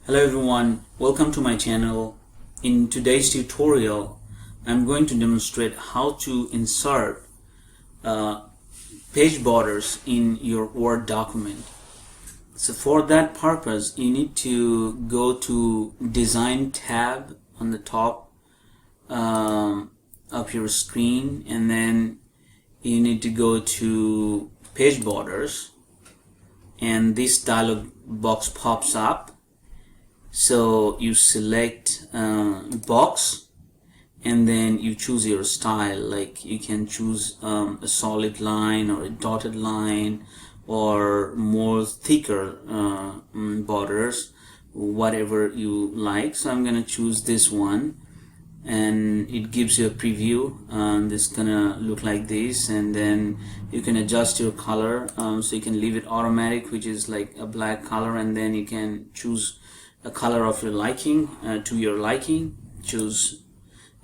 Hello everyone, welcome to my channel. In today's tutorial, I'm going to demonstrate how to insert page borders in your Word document. So for that purpose, you need to go to Design tab on the top of your screen, and then you need to go to Page Borders, and this dialog box pops up. So you select box, and then you choose your style. Like you can choose a solid line or a dotted line or more thicker borders, whatever you like. So I'm gonna choose this one, and it gives you a preview. This is gonna look like this, and then you can adjust your color. So you can leave it automatic, which is like a black color, and then you can choose a color of your liking, to your liking. Choose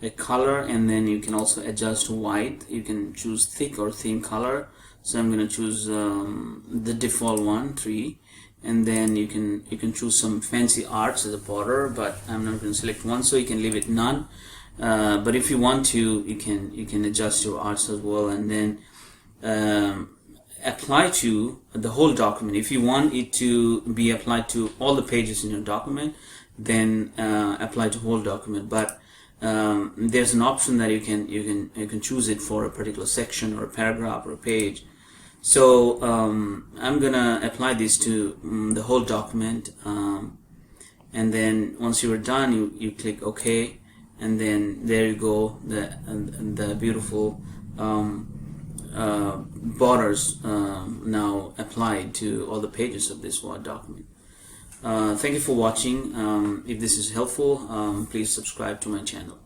a color, and then you can also adjust to white. You can choose thick or thin color. So I'm going to choose the default one, 3, and then you can choose some fancy arts as a border, but I'm not going to select one, so you can leave it none. But if you want to, you can adjust your arts as well, and then apply to the whole document. If you want it to be applied to all the pages in your document, then apply to whole document. But there's an option that you can choose it for a particular section or a paragraph or a page. So I'm gonna apply this to the whole document, and then once you're done, you click OK, and then there you go, the beautiful borders now applied to all the pages of this Word document. Thank you for watching. If this is helpful, please subscribe to my channel.